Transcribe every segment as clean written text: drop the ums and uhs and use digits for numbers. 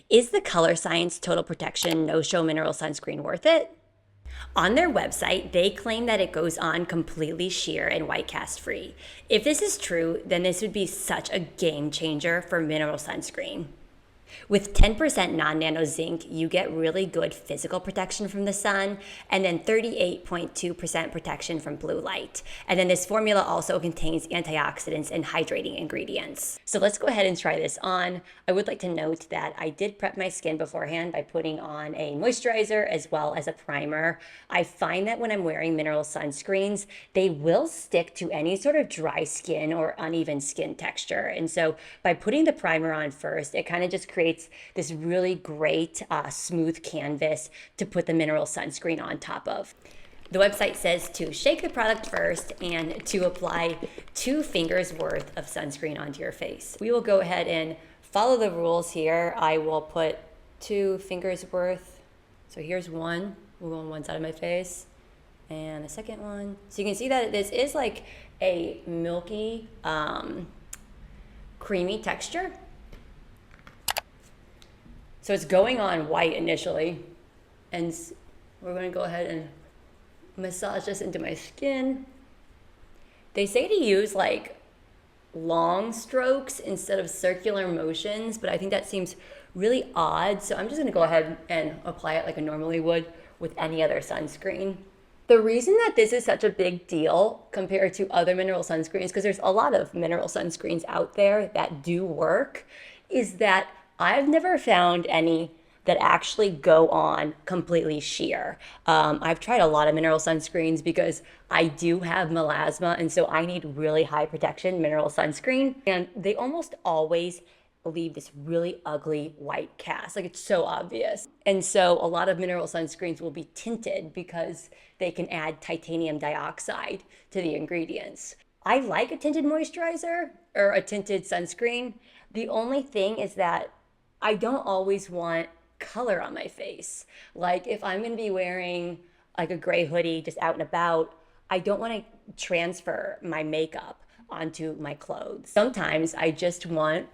Is the Colorescience Total Protection No-Show Mineral Sunscreen worth it? On their website, they claim that it goes on completely sheer and white cast free. If this is true, then this would be such a game changer for mineral sunscreen. With 10% non-nano zinc, you get really good physical protection from the sun, and then 38.2% protection from blue light. And then this formula also contains antioxidants and hydrating ingredients. So let's go ahead and try this on. I would like to note that I did prep my skin beforehand by putting on a moisturizer as well as a primer. I find that when I'm wearing mineral sunscreens, they will stick to any sort of dry skin or uneven skin texture. And so by putting the primer on first, it kind of just creates this really great smooth canvas to put the mineral sunscreen on top of. The website says to shake the product first and to apply 2 fingers worth of sunscreen onto your face. We will go ahead and follow the rules here. I will put 2 fingers worth. So here's one, we'll go on one side of my face, and the second one. So you can see that this is like a milky, creamy texture. So it's going on white initially, and we're going to go ahead and massage this into my skin. They say to use like long strokes instead of circular motions, but I think that seems really odd. So I'm just going to go ahead and apply it like I normally would with any other sunscreen. The reason that this is such a big deal compared to other mineral sunscreens, because there's a lot of mineral sunscreens out there that do work, is that I've never found any that actually go on completely sheer. I've tried a lot of mineral sunscreens because I do have melasma, and so I need really high protection mineral sunscreen, and they almost always leave this really ugly white cast. Like, it's so obvious. And so a lot of mineral sunscreens will be tinted because they can add titanium dioxide to the ingredients. I like a tinted moisturizer or a tinted sunscreen. The only thing is that I don't always want color on my face. Like, if I'm gonna be wearing like a gray hoodie just out and about, I don't want to transfer my makeup onto my clothes. Sometimes I just want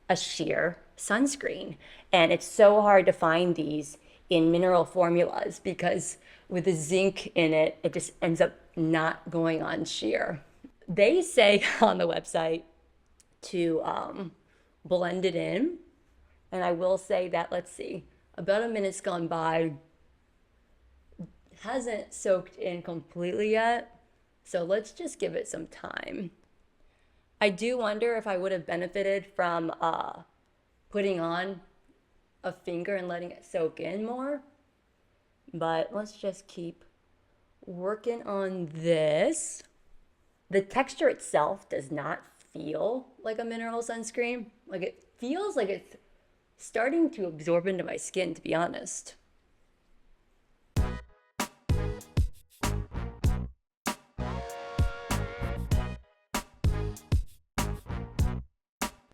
a sheer sunscreen, and it's so hard to find these in mineral formulas because with the zinc in it, it just ends up not going on sheer. They say on the website to blend it in. And I will say that, let's see, about a minute's gone by, hasn't soaked in completely yet. So let's just give it some time. I do wonder if I would have benefited from putting on a finger and letting it soak in more. But let's just keep working on this. The texture itself does not feel like a mineral sunscreen. Like, it feels like it's starting to absorb into my skin, to be honest.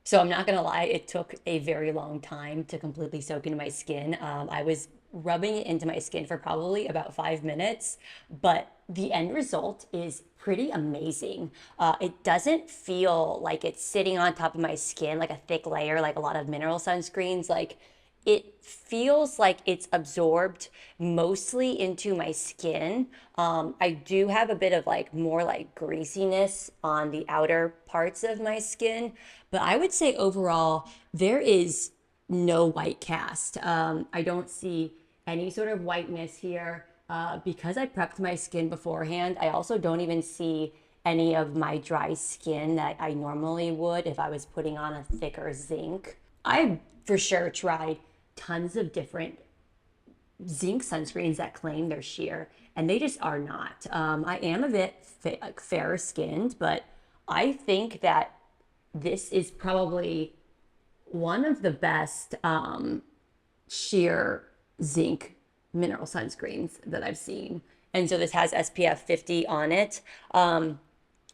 So I'm not gonna lie, it took a very long time to completely soak into my skin. I was rubbing it into my skin for probably about 5 minutes, but the end result is pretty amazing. It doesn't feel like it's sitting on top of my skin like a thick layer like a lot of mineral sunscreens. Like, it feels like it's absorbed mostly into my skin. I do have a bit of like more like greasiness on the outer parts of my skin, but I would say overall there is no white cast. I don't see any sort of whiteness here because I prepped my skin beforehand. I also don't even see any of my dry skin that I normally would if I was putting on a thicker zinc. I for sure tried tons of different zinc sunscreens that claim they're sheer, and they just are not. I am a bit fairer skinned, but I think that this is probably one of the best sheer zinc mineral sunscreens that I've seen. And so this has SPF 50 on it.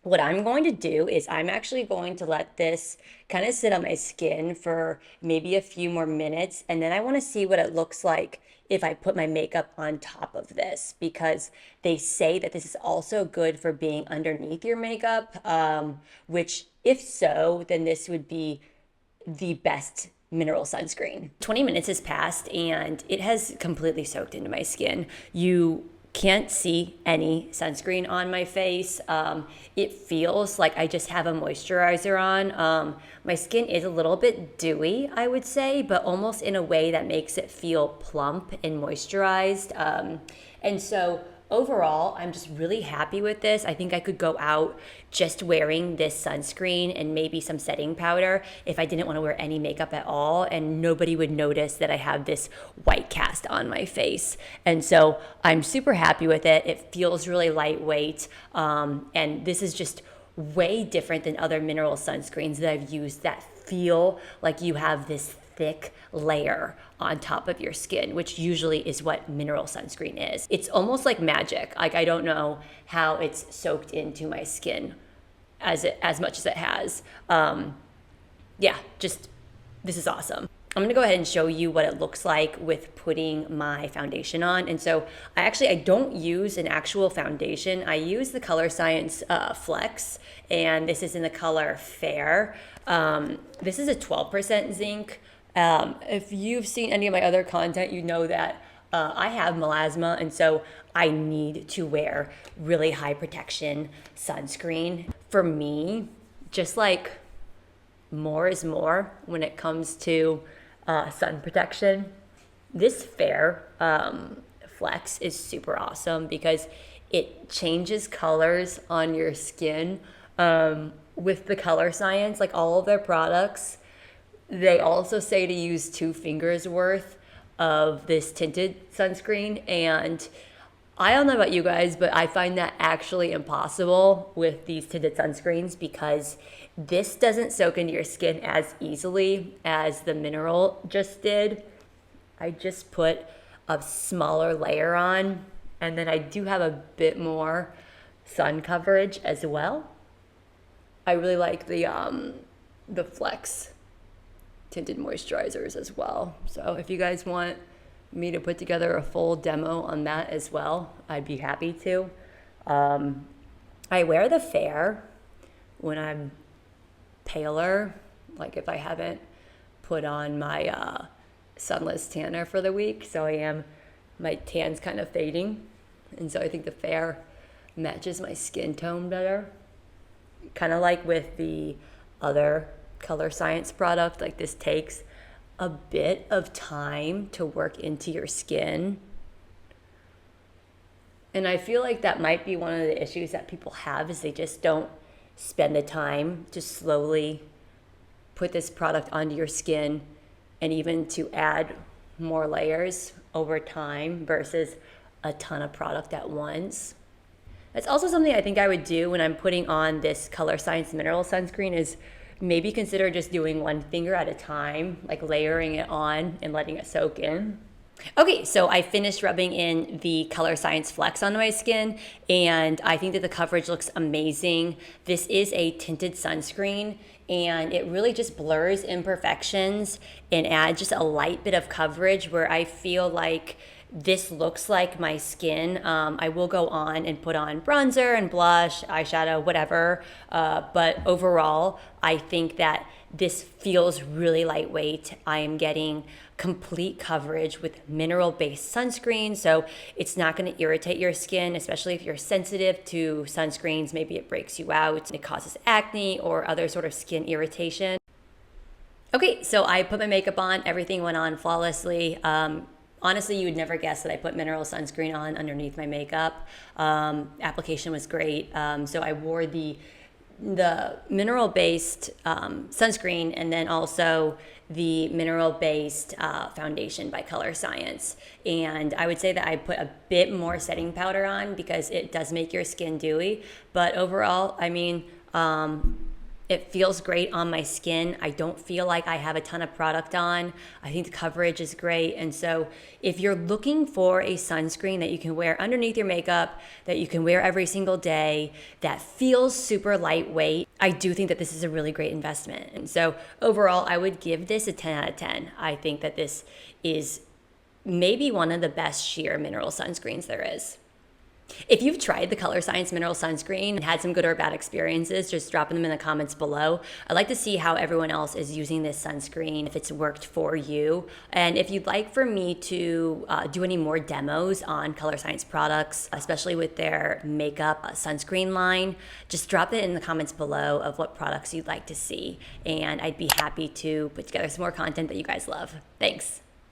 What I'm going to do is I'm actually going to let this kind of sit on my skin for maybe a few more minutes, and then I want to see what it looks like if I put my makeup on top of this, because they say that this is also good for being underneath your makeup, which if so, then this would be the best mineral sunscreen. 20 minutes has passed and it has completely soaked into my skin. You can't see any sunscreen on my face. It feels like I just have a moisturizer on. My skin is a little bit dewy, I would say, but almost in a way that makes it feel plump and moisturized. And so overall, I'm just really happy with this. I think I could go out just wearing this sunscreen and maybe some setting powder if I didn't want to wear any makeup at all, and nobody would notice that I have this white cast on my face. And so I'm super happy with it. It feels really lightweight, and this is just way different than other mineral sunscreens that I've used that feel like you have this thick layer on top of your skin, which usually is what mineral sunscreen is. It's almost like magic. Like, I don't know how it's soaked into my skin as much as it has. Yeah, just, this is awesome. I'm gonna go ahead and show you what it looks like with putting my foundation on. And so I don't use an actual foundation. I use the Colorescience Flex, and this is in the color Fair. This is a 12% zinc. If you've seen any of my other content, you know that I have melasma, and so I need to wear really high protection sunscreen. For me, just like more is more when it comes to sun protection. This Fair Flex is super awesome because it changes colors on your skin. With the Colorescience, like all of their products, they also say to use 2 fingers worth of this tinted sunscreen. And I don't know about you guys, but I find that actually impossible with these tinted sunscreens because this doesn't soak into your skin as easily as the mineral just did. I just put a smaller layer on, and then I do have a bit more sun coverage as well. I really like the Flex tinted moisturizers as well. So if you guys want me to put together a full demo on that as well, I'd be happy to. I wear the Fair when I'm paler, like if I haven't put on my sunless tanner for the week. So my tan's kind of fading. And so I think the Fair matches my skin tone better. Kind of like with the other Colorescience product, like this takes a bit of time to work into your skin. And I feel like that might be one of the issues that people have, is they just don't spend the time to slowly put this product onto your skin and even to add more layers over time versus a ton of product at once. That's also something I think I would do when I'm putting on this Colorescience mineral sunscreen, is maybe consider just doing 1 finger at a time, like layering it on and letting it soak in. Okay, so I finished rubbing in the Colorescience Flex on my skin, and I think that the coverage looks amazing. This is a tinted sunscreen, and it really just blurs imperfections and adds just a light bit of coverage where I feel like this looks like my skin. I will go on and put on bronzer and blush, eyeshadow, whatever. But overall, I think that this feels really lightweight. I am getting complete coverage with mineral-based sunscreen, so it's not going to irritate your skin, especially if you're sensitive to sunscreens. Maybe it breaks you out, it causes acne or other sort of skin irritation. Okay, so I put my makeup on. Everything went on flawlessly. Honestly, you would never guess that I put mineral sunscreen on underneath my makeup. Application was great. So I wore the mineral-based sunscreen, and then also the mineral-based foundation by Colorescience. And I would say that I put a bit more setting powder on because it does make your skin dewy. But overall, I mean, it feels great on my skin. I don't feel like I have a ton of product on. I think the coverage is great. And so if you're looking for a sunscreen that you can wear underneath your makeup, that you can wear every single day, that feels super lightweight, I do think that this is a really great investment. And so overall, I would give this a 10 out of 10. I think that this is maybe one of the best sheer mineral sunscreens there is. If you've tried the Colorescience Mineral Sunscreen and had some good or bad experiences, just dropping them in the comments below. I'd like to see how everyone else is using this sunscreen, if it's worked for you. And if you'd like for me to do any more demos on Colorescience products, especially with their makeup sunscreen line, just drop it in the comments below of what products you'd like to see. And I'd be happy to put together some more content that you guys love. Thanks.